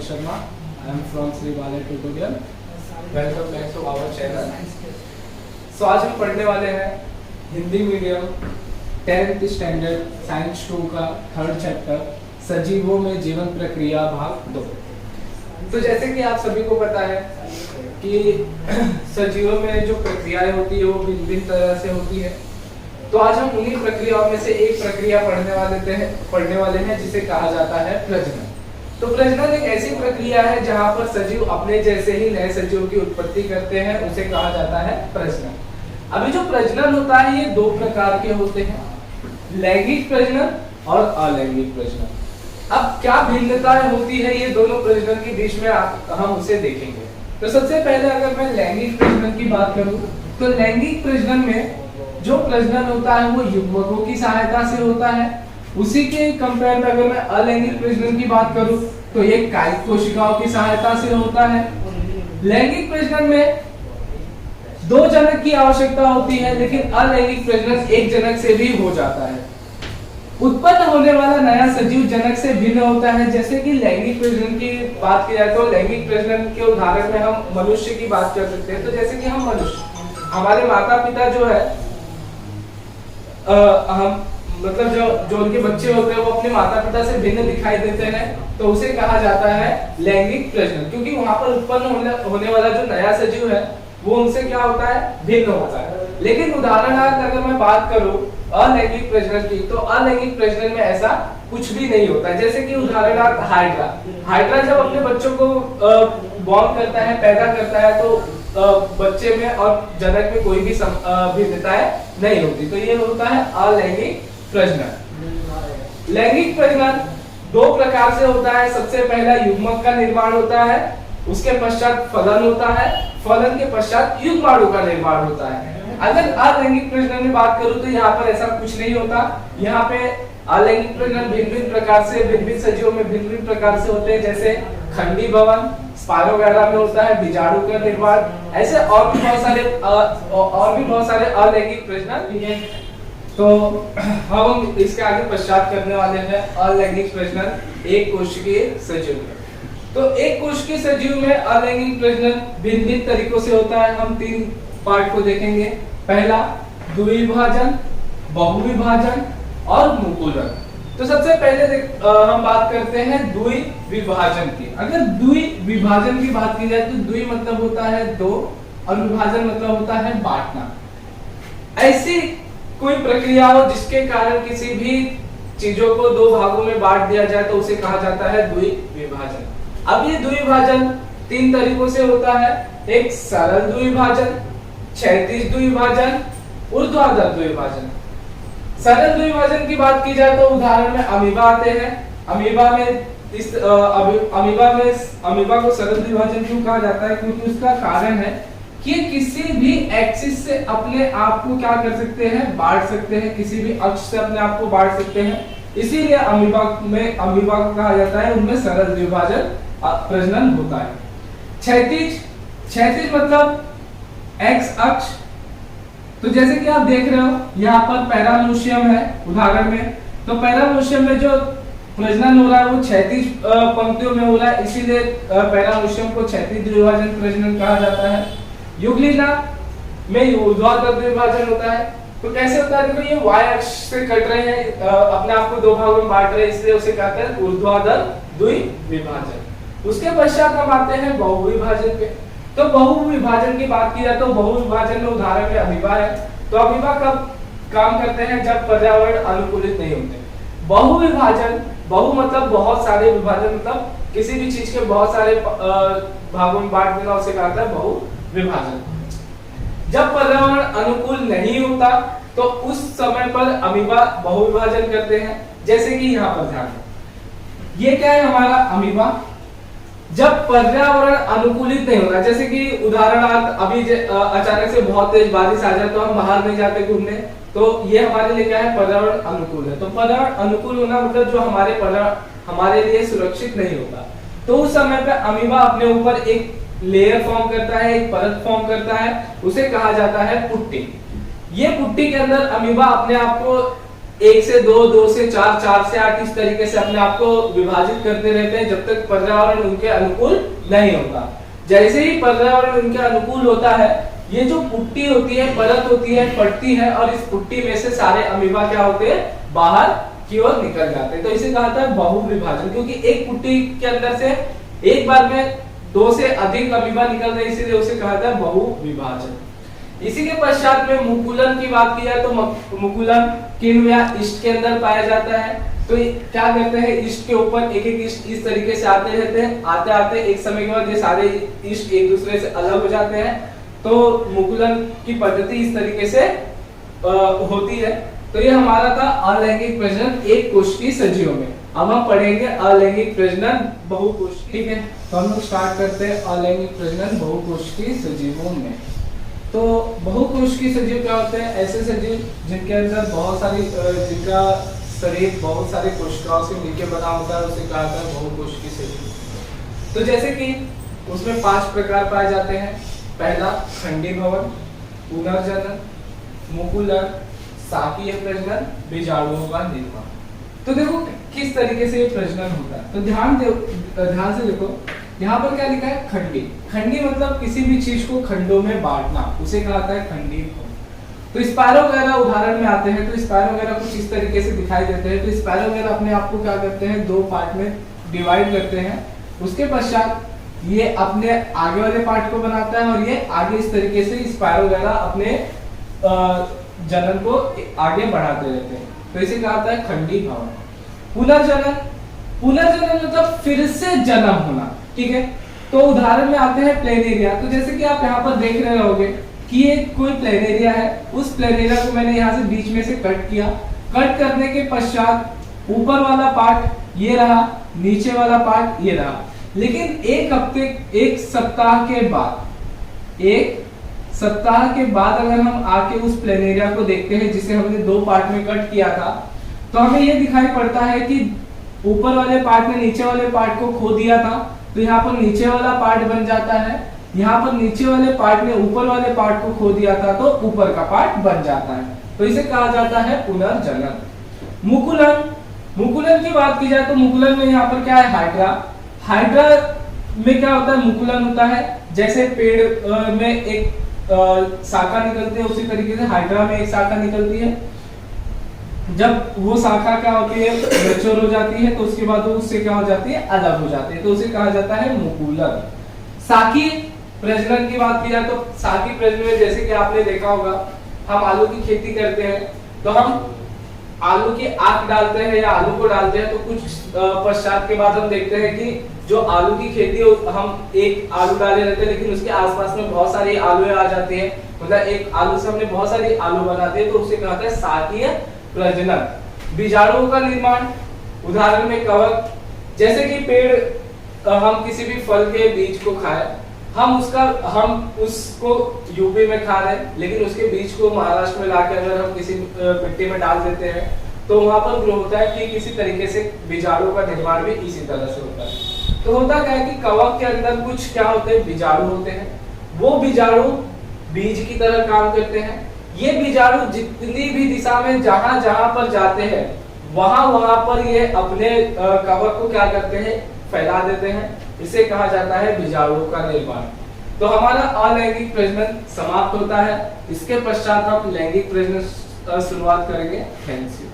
Sharma. I am from Sri Bala Tutorial. Welcome back to our channel. So आज हम पढ़ने वाले हैं Hindi medium 10th standard science 2 का 3rd चैप्टर सजीवों में जीवन प्रक्रिया भाग 2। तो जैसे कि आप सभी को पता है कि सजीवों में जो प्रक्रियाएं होती है वो भिन्न भिन्न तरह से होती है। तो आज हम उन्हीं प्रक्रियाओं में से एक प्रक्रिया पढ़ने वाले हैं जिसे कहा जाता है प्रजनन। तो प्रजनन एक ऐसी प्रक्रिया है जहां पर सजीव अपने जैसे ही नए सजीवों की उत्पत्ति करते हैं, उसे कहा जाता है प्रजनन। अभी जो प्रजनन होता है ये दो प्रकार के होते हैं, लैंगिक प्रजनन और अलैंगिक प्रजनन। अब क्या भिन्नताएं होती है ये दोनों प्रजनन के बीच में हम उसे देखेंगे। तो सबसे पहले अगर मैं लैंगिक प्रजनन की बात करूं तो लैंगिक प्रजनन में जो प्रजनन होता है वो युग्मकों की सहायता से होता है। उसी के कंपेयर में अगर मैं अलैंगिक प्रजनन की बात करूं तो ये कायिक कोशिकाओं की सहायता से होता है। लैंगिक प्रजनन में दो जनक की आवश्यकता होती है, लेकिन अलैंगिक प्रजनन एक जनक से भी हो जाता है। उत्पन्न होने वाला नया सजीव जनक से भिन्न होता है। जैसे कि लैंगिक प्रजनन की बात की जाए तो लैंगिक प्रजनन के उदाहरण में हम मनुष्य की बात कर सकते हैं। तो जैसे कि हम मनुष्य, हमारे माता पिता जो है हम मतलब जो उनके बच्चे होते हैं वो अपने माता पिता से भिन्न दिखाई देते हैं, तो उसे कहा जाता है लैंगिक प्रजनन, क्योंकि वहां पर उत्पन्न होने वाला जो नया सजीव है वो उनसे क्या होता है, भिन्न होता है। लेकिन उदाहरणार्थ अगर मैं बात करूं अलैंगिक प्रजनन की, तो अलैंगिक प्रजनन में ऐसा कुछ भी नहीं होता है। जैसे कि उदाहरणार्थ हाइड्रा जब अपने बच्चों को बॉर्न करता है, पैदा करता है, तो बच्चे में और जनक में कोई भी भिन्नताएं नहीं होती। तो ये होता है अलैंगिक प्रजनन। लैंगिक प्रजनन दो प्रकार से होता है। सबसे पहला युग्मक का निर्माण होता है, उसके पश्चात फलन होता है, फलन के पश्चात युग्माणु का निर्माण होता है। अगर अलैंगिक प्रजनन में बात करूं तो यहाँ पर ऐसा कुछ नहीं होता। यहाँ पे अलैंगिक प्रजनन भिन्न भिन्न प्रकार से, भिन्न भिन्न सजीवों में भिन्न भिन्न प्रकार से होते हैं। जैसे खंडी भवन, स्पायरोगैरा में होता है बीजाणु का निर्माण। ऐसे और भी बहुत सारे अलैंगिक प्रजनन हैं। तो हम इसके आगे पश्चात करने वाले हैं अलैंगिक प्रजनन एक कोशिकीय सजीव में। तो एक कोशिकीय सजीव में अलैंगिक प्रजनन भिन्न भिन्न तरीकों से होता है। हम 3 पार्ट को देखेंगे। पहला द्विविभाजन, बहुविभाजन और मुकुलन। तो सबसे पहले हम बात करते हैं द्विविभाजन की। अगर द्विविभाजन की बात की जाए तो द्वि मतलब होता है दो और विभाजन मतलब होता है बांटना। ऐसी कोई प्रक्रिया हो जिसके कारण किसी भी चीजों को 2 भागों में बांट दिया जाए तो उसे कहा जाता है द्विविभाजन। अब ये द्विविभाजन 3 तरीकों से होता है। एक सरल द्विविभाजन, क्षैतिज द्विविभाजन, ऊर्ध्वाधर द्विविभाजन। सरल द्विविभाजन की बात की जाए तो उदाहरण में अमीबा आते हैं। अमीबा को सरल द्विविभाजन क्यों कहा जाता है, क्योंकि उसका कारण है कि किसी भी एक्सिस से अपने आप को क्या कर सकते हैं, बांट सकते हैं। किसी भी अक्ष से अपने आप को बांट सकते हैं, इसीलिए अमीबा को कहा जाता है उनमें सरल द्विविभाजन प्रजनन होता है। क्षैतिज मतलब एक्स अक्ष। तो जैसे कि आप देख रहे हो यहाँ पर पैरामोशियम है उदाहरण में, तो पैरामोशियम में जो प्रजनन हो रहा है वो क्षैतिज पंक्तियों में हो रहा है, इसीलिए पैरामोशियम को क्षैतिज द्विविभाजन प्रजनन कहा जाता है। युग्लिना में ऊर्ध्वाधर द्विविभाजन होता है। तो कैसे होता है, देखो ये y अक्ष से कट रहे हैं, अपने आप को 2 भागों में बांट रहे हैं, इसलिए उसे कहते हैं ऊर्ध्वाधर द्विविभाजन। उसके पश्चात हम आते हैं बहुविभाजन पे। तो बहुविभाजन की बात की जाए तो बहुविभाजन में उदाहरण में अमीबा है। तो अमीबा कब काम करते हैं, जब पर्यावरण अनुकूलित नहीं होते। बहु मतलब बहुत सारे, विभाजन मतलब किसी भी चीज के बहुत सारे भागों में बांट देना, उसे कहता है बहुविभाजन। जब पर्यावरण अनुकूल नहीं होता तो उस समय पर अमीबा बहुविभाजन करते हैं। जैसे कि यहाँ पर ध्यान दें, ये क्या है हमारा अमीबा। जब पर्यावरण अनुकूलित नहीं होता, जैसे कि उदाहरणार्थ अभी अचानक से बहुत तेज बारिश आ जाए तो हम बाहर नहीं जाते घूमने, तो ये हमारे लिए क्या है, पर्यावरण अनुकूल है। तो पर्यावरण अनुकूल होना मतलब जो हमारे लिए सुरक्षित नहीं होता, तो उस समय पे अमीबा अपने ऊपर एक लेयर फॉर्म करता है, एक परत फॉर्म करता है, उसे कहा जाता है पुट्टी। ये पुट्टी के अंदर अमीबा अपने आप को 1 से 2, 2 से 4, 4 से 8 इस तरीके से अपने आप को विभाजित करते रहते हैं जब तक पर्यावरण उनके अनुकूल नहीं होता। जैसे ही पर्यावरण उनके अनुकूल होता है, ये जो पुट्टी होती है, परत होती है, पड़ती है और इस पुट्टी में से सारे अमीबा क्या होते हैं, बाहर की ओर निकल जाते हैं। तो इसे कहा जाता है बहुविभाजन, क्योंकि एक पुट्टी के अंदर से एक बार में 2 से अधिक अमीबा निकल रहे, इसीलिए उसे कहा जाता है बहुविभाजन। इसी के पश्चात में मुकुलन की बात की जाए तो मुकुलन किण्व या ईस्ट के अंदर पाया जाता है। तो क्या करते हैं, ईस्ट के ऊपर एक एक ईस्ट इस तरीके से आते रहते हैं, आते आते एक समय के बाद ये सारे ईस्ट एक दूसरे से अलग हो जाते हैं। तो मुकुलन की पद्धति इस तरीके से होती है। तो ये हमारा था अलैंगिक प्रजनन एक कोशिकीय सजीवों में। अब हम पढ़ेंगे अलैंगिक प्रजनन बहुकोशिकीय। ठीक है, तो हम लोग स्टार्ट करते हैं अलैंगिक प्रजनन बहुकोशिकीय सजीवों में। तो बहुकोशिकीय सजीव क्या होते हैं, ऐसे सजीव जिनके अंदर बहुत सारी जिनका शरीर बहुत सारे कोशिकाओं से मिलकर बना होता है, उसे कहा जाता है बहुकोशिकीय सजीव। तो जैसे कि उसमें 5 प्रकार पाए जाते हैं। पहला खंडीभवन, पुनर्जनन, मुकुलन, साकीय प्रजनन, बीजाणुओं का निर्माण। तो देखो किस तरीके से ये प्रजनन होता है। तो ध्यान से देखो, यहाँ पर क्या लिखा है, खंडी। खंडी मतलब किसी भी चीज को खंडों में बांटना, उसे कहा जाता है खंडीभवन। तो स्पैरो वगैरह उदाहरण में आते हैं। तो स्पैरो वगैरह कुछ इस तरीके से दिखाई देते हैं। तो स्पैरो वगैरह अपने आप को क्या करते हैं, 2 पार्ट में डिवाइड करते हैं। उसके पश्चात ये अपने आगे वाले पार्ट को बनाता है और ये आगे इस तरीके से स्पैरो वगैरह अपने जनन को आगे बढ़ाते रहते हैं। तो इसे कहा जाता है खंडीभवन। पुनर्जनन, पुनर्जनन मतलब फिर से जन्म होना। ठीक है, तो उदाहरण में आते हैं प्लेनेरिया। तो जैसे कि आप यहाँ पर देख रहे होगे कि ये कोई प्लेनेरिया है। उस प्लेनेरिया को मैंने यहाँ से बीच में से कट किया। कट करने के पश्चात ऊपर वाला पार्ट ये रहा, नीचे वाला पार्ट ये रहा। लेकिन एक सप्ताह के बाद अगर हम आके उस प्लेनेरिया को देखते हैं जिसे हमने 2 पार्ट में कट किया था, तो हमें ये दिखाई पड़ता है कि ऊपर वाले पार्ट ने नीचे वाले पार्ट को खो दिया था। तो यहाँ पर नीचे वाला पार्ट बन जाता है, यहाँ पर नीचे वाले पार्ट ने ऊपर वाले पार्ट को खो दिया था तो ऊपर का पार्ट बन जाता है। तो इसे कहा जाता है पुनर्जनन। मुकुलन, मुकुलन की बात की जाए तो मुकुलन में यहाँ पर क्या है, हाइड्रा। हाइड्रा में क्या होता है, मुकुलन होता है। जैसे पेड़ में एक शाखा निकलती है, उसी तरीके से हाइड्रा में एक शाखा निकलती है। जब वो शाखा क्या होती है, मैच्योर हो जाती है, तो उसके बाद वो उससे क्या हो जाती है, अलग हो जाती है। तो उसे कहा जाता है मुकुलन। साकी प्रजनन की बात की जाए तो साकी प्रजनन में जैसे कि आपने देखा होगा, हम आलू की खेती करते हैं तो हम आलू की आंख डालते हैं या आलू को डालते हैं। तो कुछ पश्चात के बाद हम देखते हैं कि जो आलू की खेती हम एक आलू डाले रहते हैं, लेकिन उसके आसपास में बहुत सारी आलू आ जाती है। मतलब एक आलू से हमने बहुत सारी आलू बना दी है, तो उसे कहते हैं साकीय प्रजनन। बीजाणुओं का निर्माण, उदाहरण में कवक। जैसे कि पेड़, हम किसी भी फल के बीज को खाए, हम उसको यूपी में खा रहे हैं, लेकिन उसके बीज को महाराष्ट्र में लाकर अगर हम किसी मिट्टी में डाल देते हैं तो वहां पर ग्रो होता है। कि किसी तरीके से बीजाणु का निर्माण भी इसी तरह से होता है। तो होता क्या है कि कवक के अंदर कुछ क्या होते हैं, बीजाणु होते हैं। वो बीजाणु बीज की तरह काम करते हैं। ये बीजाणु जितनी भी दिशा में जहां जहां पर जाते हैं, वहां वहां पर ये अपने कवक को क्या करते हैं, फैला देते हैं। इसे कहा जाता है बीजाणुओं का निर्माण। तो हमारा अलैंगिक प्रजनन समाप्त होता है। इसके पश्चात हम लैंगिक प्रजनन शुरुआत करेंगे। Thank you.